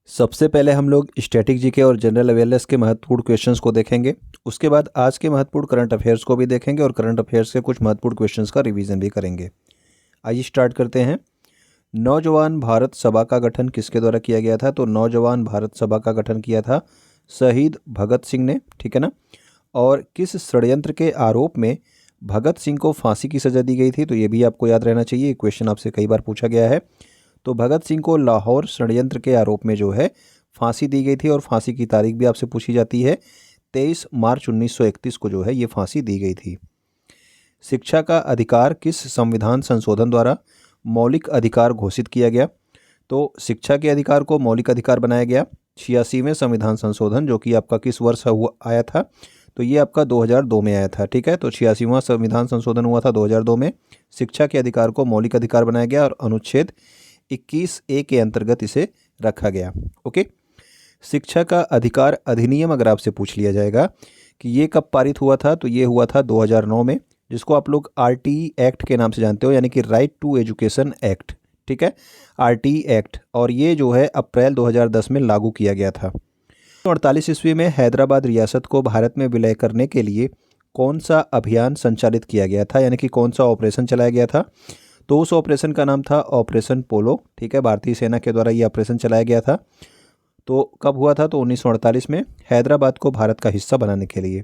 सबसे पहले हम लोग स्टैटिक जीके और जनरल अवेयरनेस के महत्वपूर्ण क्वेश्चंस को देखेंगे। उसके बाद आज के महत्वपूर्ण करंट अफेयर्स को भी देखेंगे और करंट अफेयर्स के कुछ महत्वपूर्ण क्वेश्चंस का रिवीजन भी करेंगे। आइए स्टार्ट करते हैं। नौजवान भारत सभा का गठन किसके द्वारा किया गया था? तो नौजवान भारत सभा का गठन किया था शहीद भगत सिंह ने, ठीक है ना। और किस षड्यंत्र के आरोप में भगत सिंह को फांसी की सज़ा दी गई थी? तो ये भी आपको याद रहना चाहिए, क्वेश्चन आपसे कई बार पूछा गया है। तो भगत सिंह को लाहौर षड्यंत्र के आरोप में जो है फांसी दी गई थी और फांसी की तारीख भी आपसे पूछी जाती है। 23 मार्च 1931 को जो है ये फांसी दी गई थी। शिक्षा का अधिकार किस संविधान संशोधन द्वारा मौलिक अधिकार घोषित किया गया? तो शिक्षा के अधिकार को मौलिक अधिकार बनाया गया 86वें संविधान संशोधन, जो कि आपका किस वर्ष हुआ आया था? तो ये आपका 2002 में आया था, ठीक है। तो 86वां संविधान संशोधन हुआ था 2002 में। शिक्षा के अधिकार को मौलिक अधिकार बनाया गया और अनुच्छेद 21A के अंतर्गत इसे रखा गया। ओके। शिक्षा का अधिकार अधिनियम अगर आपसे पूछ लिया जाएगा कि ये कब पारित हुआ था, तो ये हुआ था 2009 में, जिसको आप लोग RTE एक्ट के नाम से जानते हो, यानी कि राइट टू एजुकेशन एक्ट, ठीक है, RTE एक्ट। और ये जो है अप्रैल 2010 में लागू किया गया था। 1948 ईस्वी में हैदराबाद रियासत को भारत में विलय करने के लिए कौन सा अभियान संचालित किया गया था, यानी कि कौन सा ऑपरेशन चलाया गया था? तो उस ऑपरेशन का नाम था ऑपरेशन पोलो, ठीक है। भारतीय सेना के द्वारा ये ऑपरेशन चलाया गया था। तो कब हुआ था? तो 1948 में, हैदराबाद को भारत का हिस्सा बनाने के लिए।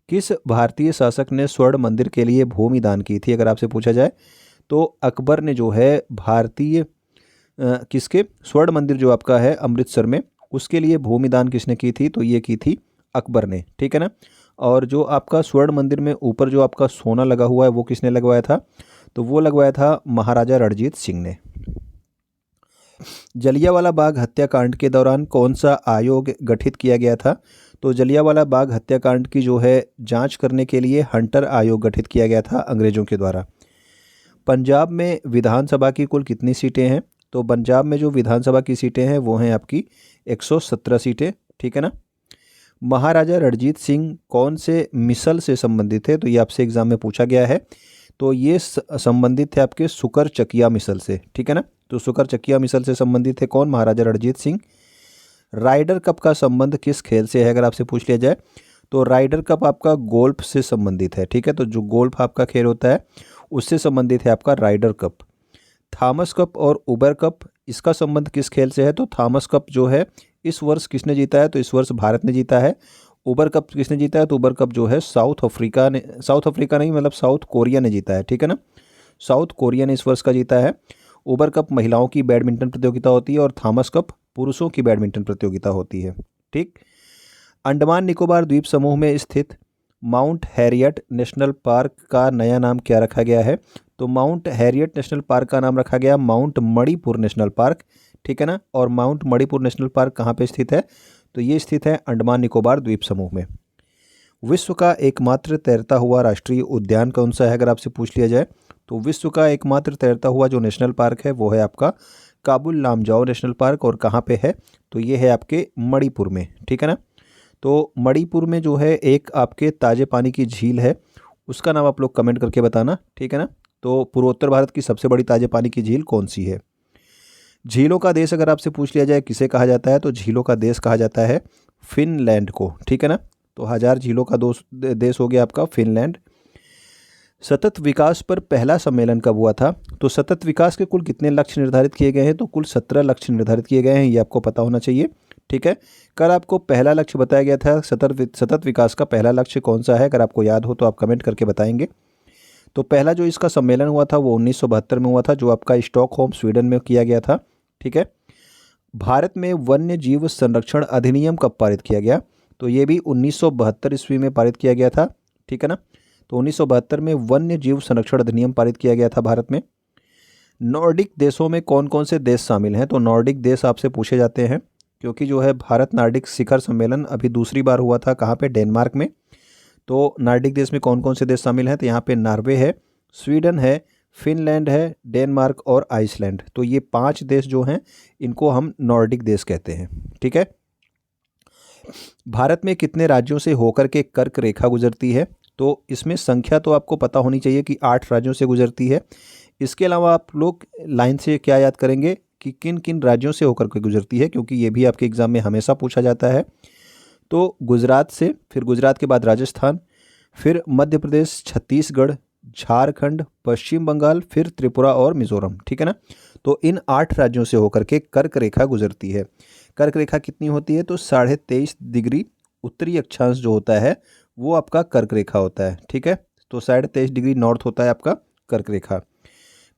किस भारतीय शासक ने स्वर्ण मंदिर के लिए भूमि दान की थी, अगर आपसे पूछा जाए? तो अकबर ने जो है भारतीय किसके स्वर्ण मंदिर जो आपका है अमृतसर में, उसके लिए भूमि दान किसने की थी? तो ये की थी अकबर ने, ठीक है ना। और जो आपका स्वर्ण मंदिर में ऊपर जो आपका सोना लगा हुआ है वो किसने लगवाया था? तो वो लगवाया था महाराजा रणजीत सिंह ने। जलियांवाला बाग हत्याकांड के दौरान कौन सा आयोग गठित किया गया था? तो जलियांवाला बाग हत्याकांड की जो है जांच करने के लिए हंटर आयोग गठित किया गया था अंग्रेजों के द्वारा। पंजाब में विधानसभा की कुल कितनी सीटें हैं? तो पंजाब में जो विधानसभा की सीटें हैं वो हैं आपकी 117 सीटें, ठीक है ना। महाराजा रणजीत सिंह कौन से मिसल से संबंधित है? तो ये आपसे एग्जाम में पूछा गया है। तो ये संबंधित थे आपके सुकर चकिया मिसल से, ठीक है ना। तो सुकर चकिया मिसल से संबंधित है कौन? महाराजा रणजीत सिंह। राइडर कप का संबंध किस खेल से है, अगर आपसे पूछ लिया जाए? तो राइडर कप आपका गोल्फ से संबंधित है, ठीक है। तो जो गोल्फ आपका खेल होता है उससे संबंधित है आपका राइडर कप। थॉमस कप और उबर कप, इसका संबंध किस खेल से है? तो थॉमस कप जो है इस वर्ष किसने जीता है? तो इस वर्ष भारत ने जीता है। उबर कप किसने जीता है? तो उबर कप जो है साउथ अफ्रीका नहीं, मतलब साउथ कोरिया ने जीता है, ठीक है ना। साउथ कोरिया ने इस वर्ष का जीता है। उबर कप महिलाओं की बैडमिंटन प्रतियोगिता होती है और थॉमस कप पुरुषों की बैडमिंटन प्रतियोगिता होती है, ठीक। अंडमान निकोबार द्वीप समूह में स्थित माउंट हैरियट नेशनल पार्क का नया नाम क्या रखा गया है? तो माउंट हैरियट नेशनल पार्क का नाम रखा गया माउंट मणिपुर नेशनल पार्क, ठीक है ना। और माउंट मणिपुर नेशनल पार्क कहाँ पे स्थित है? तो ये स्थित है अंडमान निकोबार द्वीप समूह में। विश्व का एकमात्र तैरता हुआ राष्ट्रीय उद्यान कौन सा है, अगर आपसे पूछ लिया जाए? तो विश्व का एकमात्र तैरता हुआ जो नेशनल पार्क है वो है आपका काबुल लामजाओ नेशनल पार्क। और कहाँ पे है? तो ये है आपके मणिपुर में, ठीक है ना। तो मणिपुर में जो है एक आपके ताजे पानी की झील है, उसका नाम आप लोग कमेंट करके बताना, ठीक है ना। तो पूर्वोत्तर भारत की सबसे बड़ी ताजे पानी की झील कौन सी है? झीलों का देश अगर आपसे पूछ लिया जाए किसे कहा जाता है? तो झीलों का देश कहा जाता है फिनलैंड को, ठीक है ना। तो 1000 झीलों का देश हो गया आपका फिनलैंड। सतत विकास पर पहला सम्मेलन कब हुआ था? तो सतत विकास के कुल कितने लक्ष्य निर्धारित किए गए हैं? तो कुल 17 लक्ष्य निर्धारित किए गए हैं, ये आपको पता होना चाहिए, ठीक है। कल आपको पहला लक्ष्य बताया गया था, सतत विकास का पहला लक्ष्य कौन सा है? अगर आपको याद हो तो आप कमेंट करके बताएंगे। तो पहला जो इसका सम्मेलन हुआ था वो 1972 में हुआ था, जो आपका स्टॉकहोम स्वीडन में किया गया था, ठीक है। भारत में वन्य जीव संरक्षण अधिनियम कब पारित किया गया? तो ये भी 1972 ईस्वी में पारित किया गया था, ठीक है ना। तो 1972 में वन्य जीव संरक्षण अधिनियम पारित किया गया था भारत में। नॉर्डिक देशों में कौन कौन से देश शामिल हैं? तो नॉर्डिक देश आपसे पूछे जाते हैं क्योंकि जो है भारत नार्डिक शिखर सम्मेलन अभी दूसरी बार हुआ था, कहाँ पे? डेनमार्क में। तो नार्डिक देश में कौन कौन से देश शामिल हैं? तो यहाँ पे नॉर्वे है, स्वीडन है, फिनलैंड है, डेनमार्क और आइसलैंड। तो ये 5 देश जो हैं इनको हम नॉर्डिक देश कहते हैं, ठीक है। भारत में कितने राज्यों से होकर के कर्क रेखा गुजरती है? तो इसमें संख्या तो आपको पता होनी चाहिए कि 8 राज्यों से गुजरती है। इसके अलावा आप लोग लाइन से क्या याद करेंगे कि किन किन राज्यों से होकर के गुजरती है, क्योंकि ये भी आपके एग्ज़ाम में हमेशा पूछा जाता है। तो गुजरात से, फिर गुजरात के बाद राजस्थान, फिर मध्य प्रदेश, छत्तीसगढ़, झारखंड, पश्चिम बंगाल, फिर त्रिपुरा और मिजोरम। ठीक है ना। तो इन 8 राज्यों से होकर के कर्क रेखा गुजरती है। कर्क रेखा कितनी होती है? तो 23.5 डिग्री उत्तरी अक्षांश जो होता है वो आपका कर्क रेखा होता है। ठीक है। तो 23.5 डिग्री नॉर्थ होता है आपका कर्क रेखा।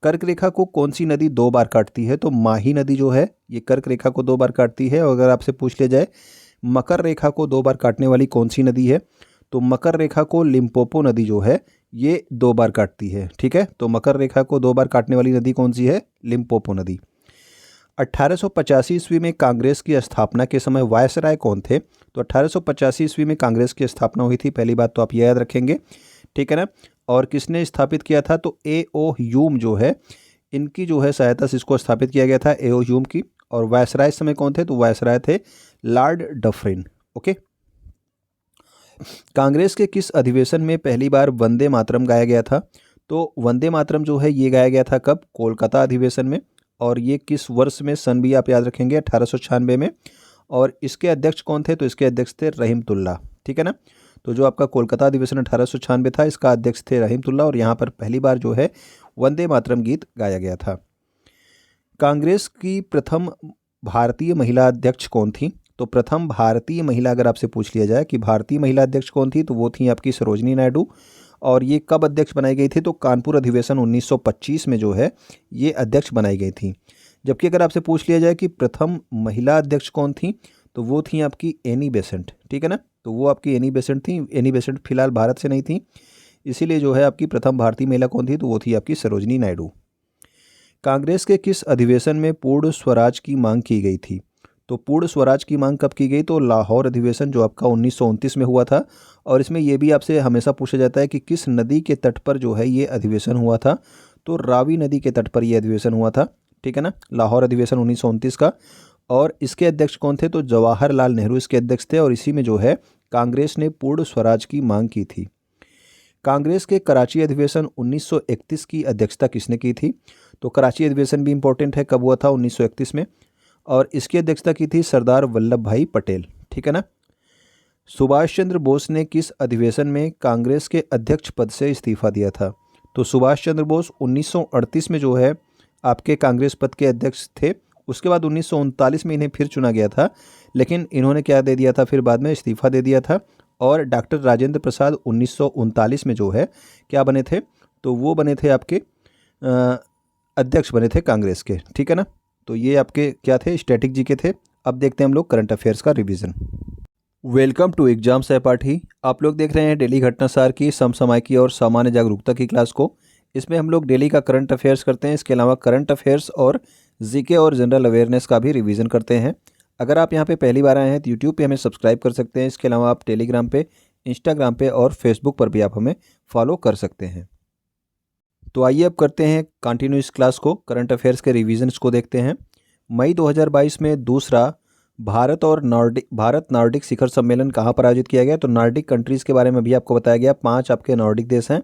कर्क रेखा को कौन सी नदी 2 बार काटती है? तो माही नदी जो है ये कर्क रेखा को 2 बार काटती है। और अगर आपसे पूछ लिया जाए मकर रेखा को 2 बार काटने वाली कौन सी नदी है, तो मकर रेखा को लिम्पोपो नदी जो है ये 2 बार काटती है। ठीक है। तो मकर रेखा को 2 बार काटने वाली नदी कौन सी है? लिम्पोपो नदी। 1885 ईस्वी में कांग्रेस की स्थापना के समय वायसराय कौन थे? तो 1885 ईस्वी में कांग्रेस की स्थापना हुई थी, पहली बात तो आप ये याद रखेंगे। ठीक है ना। और किसने स्थापित किया था? तो ए.ओ. ह्यूम जो है इनकी जो है सहायता से इसको स्थापित किया गया था, ए.ओ. ह्यूम की। और वायसराय इस समय कौन थे? तो वायसराय थे लॉर्ड डफरिन। ओके। कांग्रेस के किस अधिवेशन में पहली बार वंदे मातरम गाया गया था? तो वंदे मातरम जो है ये गाया गया था कब? कोलकाता अधिवेशन में। और ये किस वर्ष में? सन भी आप याद रखेंगे 1896 में। और इसके अध्यक्ष कौन थे? तो इसके अध्यक्ष थे रहीमतुल्ला। ठीक है ना। तो जो आपका कोलकाता अधिवेशन 1896 था इसका अध्यक्ष थे रहीमतुल्ला, और यहाँ पर पहली बार जो है वंदे मातरम गीत गाया गया था। कांग्रेस की प्रथम भारतीय महिला अध्यक्ष कौन थी? तो प्रथम भारतीय महिला अगर आपसे पूछ लिया जाए कि भारतीय महिला अध्यक्ष कौन थी, तो वो थी आपकी सरोजनी नायडू। और ये कब अध्यक्ष बनाई गई थी? तो कानपुर अधिवेशन 1925 में जो है ये अध्यक्ष बनाई गई थी। जबकि अगर आपसे पूछ लिया जाए कि प्रथम महिला अध्यक्ष कौन थी, तो वो थी आपकी एनी बेसेंट। ठीक है ना। तो वो आपकी एनी बेसेंट थी। एनी बेसेंट फिलहाल भारत से नहीं थी, इसीलिए जो है आपकी प्रथम भारतीय महिला कौन थी? तो वो थी आपकी सरोजनी नायडू। कांग्रेस के किस अधिवेशन में पूर्ण स्वराज की मांग की गई थी? तो पूर्ण स्वराज की मांग कब की गई? तो लाहौर अधिवेशन जो आपका 1929 में हुआ था। और इसमें यह भी आपसे हमेशा पूछा जाता है कि किस नदी के तट पर जो है ये अधिवेशन हुआ था? तो रावी नदी के तट पर यह अधिवेशन हुआ था। ठीक है ना। लाहौर अधिवेशन 1929 का। और इसके अध्यक्ष कौन थे? तो जवाहरलाल नेहरू इसके अध्यक्ष थे। और इसी में जो है कांग्रेस ने पूर्ण स्वराज की मांग की थी। कांग्रेस के कराची अधिवेशन 1931 की अध्यक्षता किसने की थी? तो कराची अधिवेशन भी इंपॉर्टेंट है, कब हुआ था? 1931 में। और इसकी अध्यक्षता की थी सरदार वल्लभ भाई पटेल। ठीक है ना। सुभाष चंद्र बोस ने किस अधिवेशन में कांग्रेस के अध्यक्ष पद से इस्तीफा दिया था? तो सुभाष चंद्र बोस 1938 में जो है आपके कांग्रेस पद के अध्यक्ष थे। उसके बाद 1939 में इन्हें फिर चुना गया था, लेकिन इन्होंने क्या दे दिया था? फिर बाद में इस्तीफा दे दिया था। और डॉक्टर राजेंद्र प्रसाद 1939 में जो है क्या बने थे? तो वो बने थे आपके अध्यक्ष बने थे कांग्रेस के। ठीक है ना। तो ये आपके क्या थे? स्टैटिक जीके थे। अब देखते हैं हम लोग करंट अफेयर्स का रिवीजन। वेलकम टू एग्जाम सहपाठी। आप लोग देख रहे हैं डेली घटनासार की समसामयिकी और सामान्य जागरूकता की क्लास को। इसमें हम लोग डेली का करंट अफेयर्स करते हैं, इसके अलावा करंट अफेयर्स और जीके और जनरल अवेयरनेस का भी रिवीजन करते हैं। अगर आप यहाँ पे पहली बार आए हैं तो यूट्यूब पे हमें सब्सक्राइब कर सकते हैं। इसके अलावा आप टेलीग्राम पे, इंस्टाग्राम पे और फेसबुक पर भी आप हमें फॉलो कर सकते हैं। तो आइए अब करते हैं कंटिन्यू इस क्लास को, करंट अफेयर्स के रिवीजन्स को देखते हैं। मई 2022 में दूसरा भारत नॉर्डिक शिखर सम्मेलन कहाँ पर आयोजित किया गया? तो नॉर्डिक कंट्रीज़ के बारे में भी आपको बताया गया। 5 आपके नॉर्डिक देश हैं,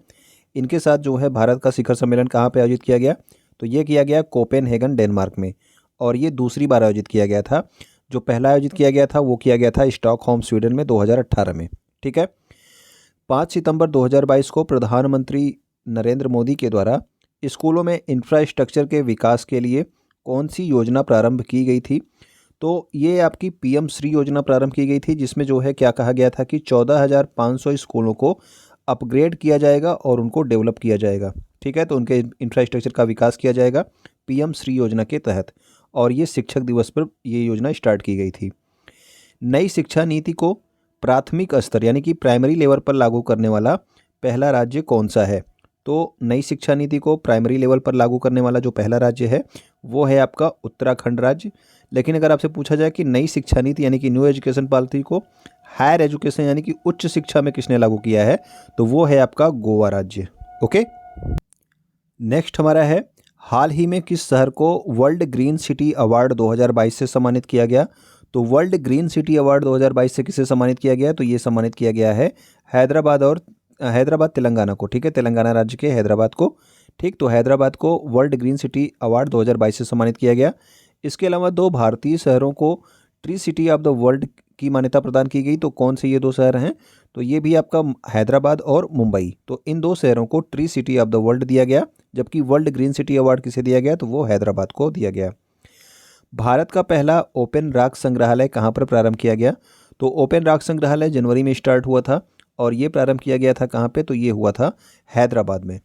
इनके साथ जो है भारत का शिखर सम्मेलन कहाँ पर आयोजित किया गया? तो ये किया गया कोपेनहेगन डेनमार्क में। और ये दूसरी बार आयोजित किया गया था। जो पहला आयोजित किया गया था वो किया गया था स्टॉकहोम स्वीडन में 2018 में। ठीक है। 5 सितंबर 2022 को प्रधानमंत्री नरेंद्र मोदी के द्वारा स्कूलों में इंफ्रास्ट्रक्चर के विकास के लिए कौन सी योजना प्रारंभ की गई थी? तो ये आपकी पीएम श्री योजना प्रारंभ की गई थी, जिसमें जो है क्या कहा गया था कि 14,500 स्कूलों को अपग्रेड किया जाएगा और उनको डेवलप किया जाएगा। ठीक है। तो उनके इंफ्रास्ट्रक्चर का विकास किया जाएगा पीएम श्री योजना के तहत। और ये शिक्षक दिवस पर ये योजना स्टार्ट की गई थी। नई शिक्षा नीति को प्राथमिक स्तर यानी कि प्राइमरी लेवल पर लागू करने वाला पहला राज्य कौन सा है? तो नई शिक्षा नीति को प्राइमरी लेवल पर लागू करने वाला जो पहला राज्य है वो है आपका उत्तराखंड राज्य। लेकिन अगर आपसे पूछा जाए कि नई शिक्षा नीति यानी कि न्यू एजुकेशन पॉलिसी को हायर एजुकेशन यानी कि उच्च शिक्षा में किसने लागू किया है? तो वो है आपका गोवा राज्य। ओके। नेक्स्ट हमारा है, हाल ही में किस शहर को वर्ल्ड ग्रीन सिटी अवार्ड 2022 से सम्मानित किया गया? तो वर्ल्ड ग्रीन सिटी अवार्ड 2022 से किसे सम्मानित किया गया? तो ये सम्मानित किया गया है हैदराबाद तेलंगाना को। ठीक है। तेलंगाना राज्य के हैदराबाद को। ठीक। तो हैदराबाद को वर्ल्ड ग्रीन सिटी अवार्ड 2022 से सम्मानित किया गया। इसके अलावा 2 भारतीय शहरों को tree city of the world की मान्यता प्रदान की गई। तो कौन से ये 2 शहर हैं? तो ये भी आपका हैदराबाद और मुंबई। तो इन 2 शहरों को tree city of the world दिया गया, जबकि वर्ल्ड ग्रीन सिटी अवार्ड किसे दिया गया? तो वो हैदराबाद को दिया गया। भारत का पहला ओपन रॉक संग्रहालय कहाँ पर प्रारंभ किया गया? तो ओपन रॉक संग्रहालय जनवरी में स्टार्ट हुआ था और ये प्रारंभ किया गया था कहाँ पे? तो ये हुआ था हैदराबाद में।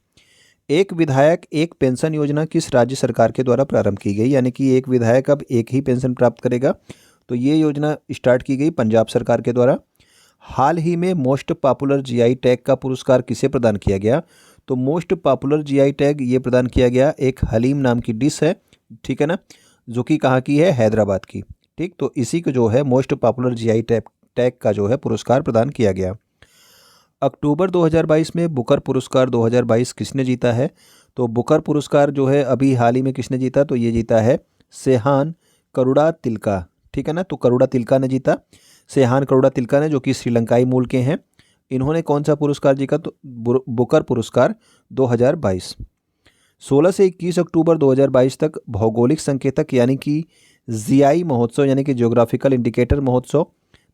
एक विधायक एक पेंशन योजना किस राज्य सरकार के द्वारा प्रारंभ की गई? यानी कि एक विधायक अब एक ही पेंशन प्राप्त करेगा। तो ये योजना स्टार्ट की गई पंजाब सरकार के द्वारा। हाल ही में मोस्ट पॉपुलर जीआई टैग का पुरस्कार किसे प्रदान किया गया? तो मोस्ट पॉपुलर जीआई टैग ये प्रदान किया गया एक हलीम नाम की डिश है, ठीक है ना, जो कि कहाँ की है? हैदराबाद की। ठीक, तो इसी को जो है मोस्ट पॉपुलर जीआई टैग का जो है पुरस्कार प्रदान किया गया। अक्टूबर 2022 में बुकर पुरस्कार 2022 किसने जीता है? तो बुकर पुरस्कार जो है अभी हाल ही में किसने जीता? तो ये जीता है सेहान करुणा तिलका, ठीक है ना। तो करुणा तिलका ने जीता, सेहान करुणा तिलका ने, जो कि श्रीलंकाई मूल के हैं। इन्होंने कौन सा पुरस्कार जीता? तो बुकर पुरस्कार 2022। 16 से 21 अक्टूबर 2022 तक भौगोलिक संकेतक यानी कि जीआई महोत्सव यानी कि ज्योग्राफिकल इंडिकेटर महोत्सव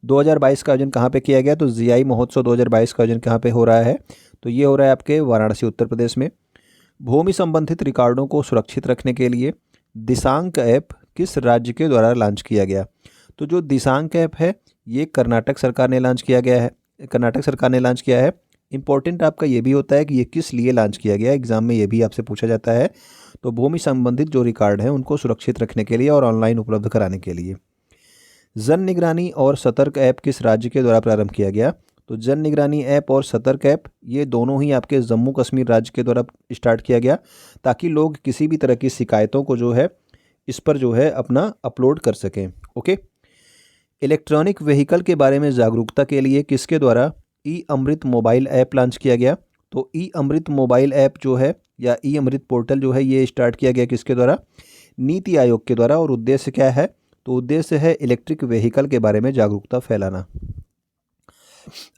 2022 का आयोजन कहाँ पे किया गया? तो जीआई महोत्सव 2022 का आयोजन कहाँ पे हो रहा है? तो ये हो रहा है आपके वाराणसी उत्तर प्रदेश में। भूमि संबंधित रिकॉर्डों को सुरक्षित रखने के लिए दिशांक ऐप किस राज्य के द्वारा लॉन्च किया गया? तो जो दिशांक ऐप है ये कर्नाटक सरकार ने लॉन्च किया गया है, कर्नाटक सरकार ने लॉन्च किया है। इंपॉर्टेंट आपका ये भी होता है कि ये किस लिए लॉन्च किया गया, एग्जाम में ये भी आपसे पूछा जाता है। तो भूमि संबंधित जो रिकॉर्ड हैं उनको सुरक्षित रखने के लिए और ऑनलाइन उपलब्ध कराने के लिए। जन निगरानी और सतर्क ऐप किस राज्य के द्वारा प्रारंभ किया गया? तो जन निगरानी ऐप और सतर्क ऐप ये दोनों ही आपके जम्मू कश्मीर राज्य के द्वारा स्टार्ट किया गया, ताकि लोग किसी भी तरह की शिकायतों को जो है इस पर जो है अपना अपलोड कर सकें। ओके। इलेक्ट्रॉनिक व्हीकल के बारे में जागरूकता के लिए किसके द्वारा ई अमृत मोबाइल ऐप लॉन्च किया गया? तो ई अमृत मोबाइल ऐप जो है या ई अमृत पोर्टल जो है ये स्टार्ट किया गया किसके द्वारा? नीति आयोग के द्वारा। और उद्देश्य क्या है? तो उद्देश्य है इलेक्ट्रिक व्हीकल के बारे में जागरूकता फैलाना।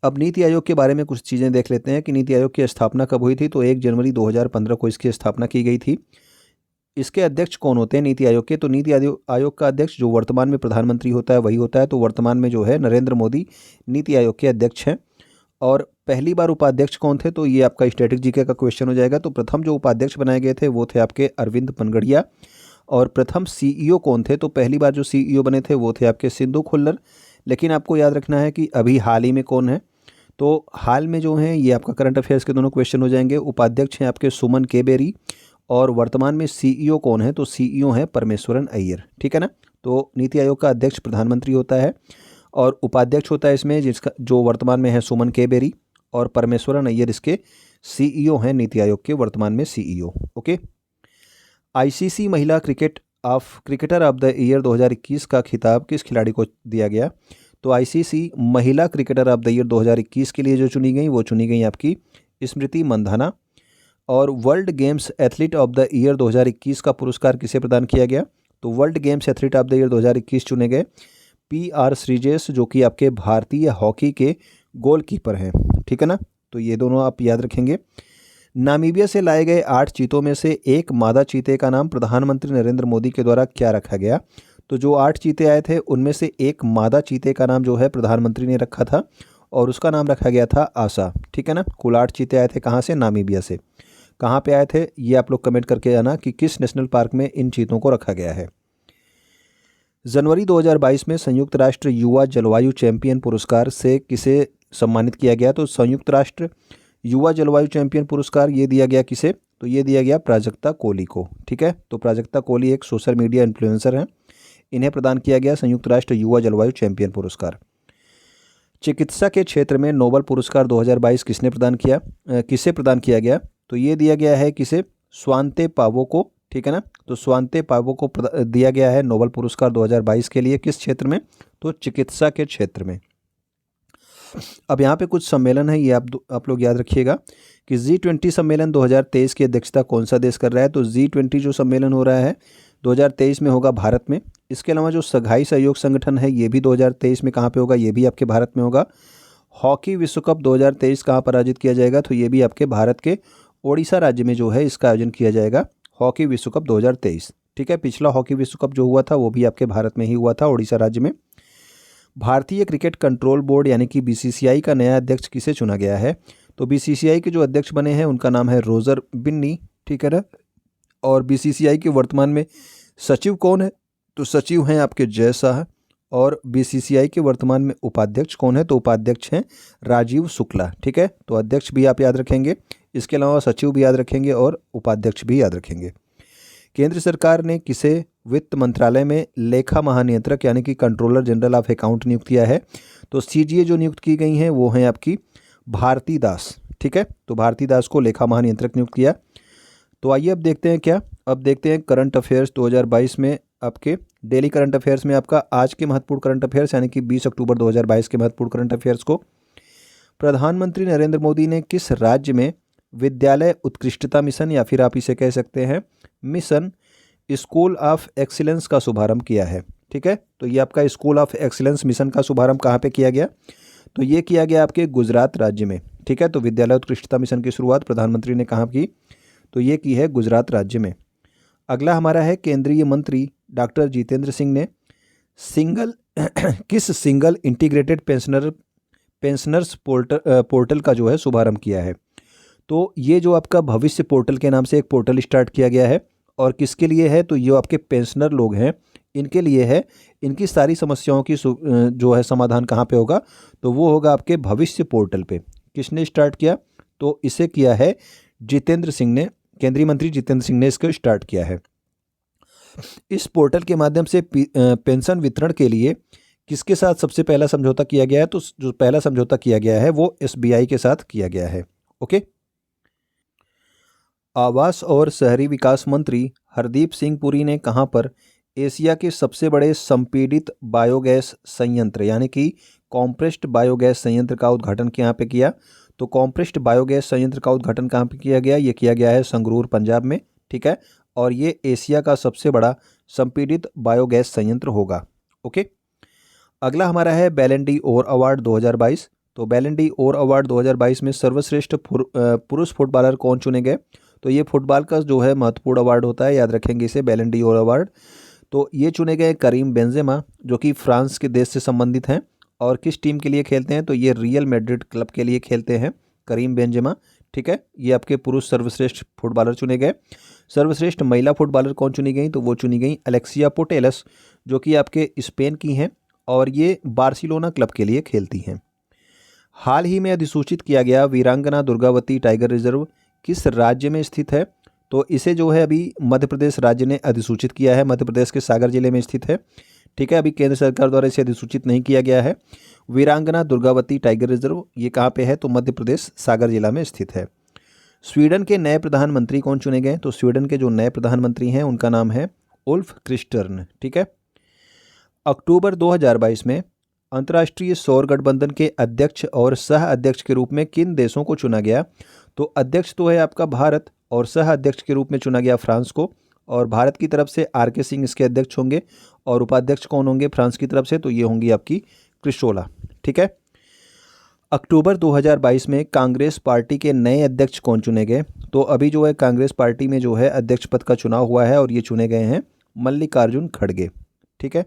अब नीति आयोग के बारे में कुछ चीज़ें देख लेते हैं कि नीति आयोग की स्थापना कब हुई थी। तो 1 जनवरी 2015 को इसकी स्थापना की गई थी। इसके अध्यक्ष कौन होते हैं नीति आयोग के? तो नीति आयोग का अध्यक्ष जो वर्तमान में प्रधानमंत्री होता है वही होता है। तो वर्तमान में जो है नरेंद्र मोदी नीति आयोग के अध्यक्ष हैं। और पहली बार उपाध्यक्ष कौन थे? तो ये आपका स्टैटिक जीके का क्वेश्चन हो जाएगा। तो प्रथम जो उपाध्यक्ष बनाए गए थे वो थे आपके अरविंद पनगड़िया। और प्रथम सीईओ कौन थे? तो पहली बार जो सीईओ बने थे वो थे आपके सिंधु खुल्लर। लेकिन आपको याद रखना है कि अभी हाल ही में कौन है? तो हाल में जो हैं ये आपका करंट अफेयर्स के दोनों क्वेश्चन हो जाएंगे। उपाध्यक्ष हैं आपके सुमन के बेरी और वर्तमान में सीईओ कौन है? तो सीईओ हैं परमेश्वरन अय्यर, ठीक है ना। तो नीति आयोग का अध्यक्ष प्रधानमंत्री होता है और उपाध्यक्ष होता है इसमें जिसका जो वर्तमान में है सुमन के बेरी, और परमेश्वरन अय्यर इसके सीईओ हैं नीति आयोग के वर्तमान में सीईओ। ओके। आईसीसी महिला क्रिकेटर ऑफ द ईयर 2021 का खिताब किस खिलाड़ी को दिया गया? तो आईसीसी महिला क्रिकेटर ऑफ द ईयर 2021 के लिए जो चुनी गई वो चुनी गई आपकी स्मृति मंधाना। और world games athlete of the year 2021 का पुरस्कार किसे प्रदान किया गया? तो world games athlete of the year 2021 चुने गए PR श्रीजेश, जो कि आपके भारतीय हॉकी के गोलकीपर हैं, ठीक है ना। तो ये दोनों आप याद रखेंगे। नामीबिया से लाए गए 8 चीतों में से एक मादा चीते का नाम प्रधानमंत्री नरेंद्र मोदी के द्वारा क्या रखा गया? तो जो 8 चीते आए थे उनमें से एक मादा चीते का नाम जो है प्रधानमंत्री ने रखा था और उसका नाम रखा गया था आशा, ठीक है ना। कुल 8 चीते आए थे कहाँ से? नामीबिया से। कहाँ पे आए थे ये आप लोग कमेंट करके आना कि किस नेशनल पार्क में इन चीतों को रखा गया है। जनवरी 2022 में संयुक्त राष्ट्र युवा जलवायु चैंपियन पुरस्कार से किसे सम्मानित किया गया? तो संयुक्त राष्ट्र युवा जलवायु चैंपियन पुरस्कार ये दिया गया किसे? तो ये दिया गया प्राजक्ता कोली को, ठीक है। तो प्राजक्ता कोली एक सोशल मीडिया इन्फ्लुएंसर हैं, इन्हें प्रदान किया गया संयुक्त राष्ट्र युवा जलवायु चैंपियन पुरस्कार। चिकित्सा के क्षेत्र में नोबेल पुरस्कार 2022 किसे प्रदान किया गया? तो ये दिया गया है किसे? स्वांते पावो को, ठीक है ना। तो स्वांते पावो को दिया गया है नोबेल पुरस्कार 2022 के लिए। किस क्षेत्र में? तो चिकित्सा के क्षेत्र में। अब यहाँ पे कुछ सम्मेलन है, ये आप लोग याद रखिएगा कि G20 सम्मेलन 2023 की अध्यक्षता कौन सा देश कर रहा है? तो G20 जो सम्मेलन हो रहा है 2023 में होगा भारत में। इसके अलावा जो शंघाई सहयोग संगठन है ये भी 2023 में कहाँ पे होगा? ये भी आपके भारत में होगा। हॉकी विश्व कप 2023 कहाँ पर आयोजित किया जाएगा? तो ये भी आपके भारत के ओडिशा राज्य में जो है इसका आयोजन किया जाएगा, हॉकी विश्व कप 2023। ठीक है। पिछला हॉकी विश्व कप जो हुआ था वो भी आपके भारत में ही हुआ था, उड़ीसा राज्य में। भारतीय क्रिकेट कंट्रोल बोर्ड यानी कि बीसीसीआई का नया अध्यक्ष किसे चुना गया है? तो बीसीसीआई के जो अध्यक्ष बने हैं उनका नाम है रोजर बिन्नी, ठीक है ना। और बीसीसीआई के वर्तमान में सचिव कौन है? तो सचिव हैं आपके जय शाह। और बीसीसीआई के वर्तमान में उपाध्यक्ष कौन है? तो उपाध्यक्ष हैं राजीव शुक्ला, ठीक है। तो अध्यक्ष भी आप याद रखेंगे, इसके अलावा सचिव भी याद रखेंगे और उपाध्यक्ष भी याद रखेंगे। केंद्र सरकार ने किसे वित्त मंत्रालय में लेखा महानियंत्रक यानी कि कंट्रोलर जनरल ऑफ अकाउंट नियुक्त किया है? तो सीजीए जो नियुक्त की गई हैं वो हैं आपकी भारती दास, ठीक है। तो भारती दास को लेखा महानियंत्रक नियुक्त किया। तो आइए अब देखते हैं क्या, अब देखते हैं करंट अफेयर्स 2022 में आपके डेली करंट अफेयर्स में आपका आज के महत्वपूर्ण करंट अफेयर्स यानी कि 20 अक्टूबर 2022 के महत्वपूर्ण करंट अफेयर्स को। प्रधानमंत्री नरेंद्र मोदी ने किस राज्य में विद्यालय उत्कृष्टता मिशन या फिर आप इसे कह सकते हैं मिशन स्कूल ऑफ एक्सीलेंस का शुभारंभ किया है? ठीक है। तो ये आपका स्कूल ऑफ एक्सीलेंस मिशन का शुभारंभ कहाँ पे किया गया? तो ये किया गया आपके गुजरात राज्य में, ठीक है। तो विद्यालय उत्कृष्टता मिशन की शुरुआत प्रधानमंत्री ने कहाँ की? तो ये की है गुजरात राज्य में। अगला हमारा है केंद्रीय मंत्री डॉक्टर जितेंद्र सिंह ने किस सिंगल इंटीग्रेटेड पेंशनर्स पोर्टल का जो है शुभारंभ किया है? तो ये जो आपका भविष्य पोर्टल के नाम से एक पोर्टल स्टार्ट किया गया है और किसके लिए है? तो ये आपके पेंशनर लोग हैं इनके लिए है। इनकी सारी समस्याओं की जो है समाधान कहाँ पे होगा? तो वो होगा आपके भविष्य पोर्टल पे। किसने स्टार्ट किया? तो इसे किया है जितेंद्र सिंह ने, केंद्रीय मंत्री जितेंद्र सिंह ने इसको स्टार्ट किया है। इस पोर्टल के माध्यम से पेंशन वितरण के लिए किसके साथ सबसे पहला समझौता किया गया है? तो जो पहला समझौता किया गया है वो एसबीआई के साथ किया गया है। ओके। आवास और शहरी विकास मंत्री हरदीप सिंह पुरी ने कहां पर एशिया के सबसे बड़े संपीड़ित बायोगैस संयंत्र यानी कि कॉम्प्रेस्ड बायोगैस संयंत्र का उद्घाटन यहाँ पे किया? तो कॉम्प्रेस्ड बायोगैस संयंत्र का उद्घाटन कहाँ पे किया गया? ये किया गया है संगरूर पंजाब में, ठीक है। और ये एशिया का सबसे बड़ा संपीड़ित बायोगैस संयंत्र होगा। ओके। अगला हमारा है बैलन डी ओर अवार्ड 2022। तो बैलन डी ओर अवार्ड 2022 में सर्वश्रेष्ठ पुरुष फुटबॉलर कौन चुने गए? तो ये फुटबॉल का जो है महत्वपूर्ण अवार्ड होता है, याद रखेंगे इसे, बैलन डी ओर अवार्ड। तो ये चुने गए करीम बेंजेमा जो कि फ्रांस के देश से संबंधित हैं और किस टीम के लिए खेलते हैं? तो ये रियल मैड्रिड क्लब के लिए खेलते हैं करीम बेंजेमा, ठीक है। ये आपके पुरुष सर्वश्रेष्ठ फुटबॉलर चुने गए। सर्वश्रेष्ठ महिला फुटबॉलर कौन चुनी गई? तो वो चुनी गई अलेक्सिया पुटेलस जो कि आपके स्पेन की हैं और ये बार्सिलोना क्लब के लिए खेलती हैं। हाल ही में अधिसूचित किया गया वीरांगना दुर्गावती टाइगर रिजर्व किस राज्य में स्थित है? तो इसे जो है अभी मध्य प्रदेश राज्य ने अधिसूचित किया है, मध्य प्रदेश के सागर जिले में स्थित है, ठीक है। अभी केंद्र सरकार द्वारा इसे अधिसूचित नहीं किया गया है। वीरांगना दुर्गावती टाइगर रिजर्व ये कहाँ पे है? तो मध्य प्रदेश सागर जिला में स्थित है। स्वीडन के नए प्रधानमंत्री कौन चुने गए? तो स्वीडन के जो नए प्रधानमंत्री हैं उनका नाम है उल्फ क्रिस्टर्न, ठीक है। अक्टूबर 2022 में अंतर्राष्ट्रीय सौर गठबंधन के अध्यक्ष और सह अध्यक्ष के रूप में किन देशों को चुना गया? तो अध्यक्ष तो है आपका भारत और सह अध्यक्ष के रूप में चुना गया फ्रांस को। और भारत की तरफ से आर के सिंह इसके अध्यक्ष होंगे और उपाध्यक्ष कौन होंगे फ्रांस की तरफ से? तो ये होंगी आपकी क्रिस्टोला, ठीक है। अक्टूबर 2022 में कांग्रेस पार्टी के नए अध्यक्ष कौन चुने गए? तो अभी जो है कांग्रेस पार्टी में जो है अध्यक्ष पद का चुनाव हुआ है और ये चुने गए हैं मल्लिकार्जुन खड़गे, ठीक है।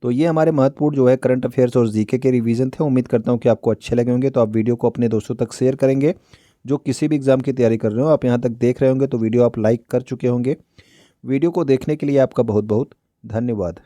तो ये हमारे महत्वपूर्ण जो है करंट अफेयर्स और जीके के रिवीजन थे। उम्मीद करता हूँ कि आपको अच्छे लगे होंगे। तो आप वीडियो को अपने दोस्तों तक शेयर करेंगे जो किसी भी एग्ज़ाम की तैयारी कर रहे हो। आप यहाँ तक देख रहे होंगे तो वीडियो आप लाइक कर चुके होंगे। वीडियो को देखने के लिए आपका बहुत बहुत धन्यवाद।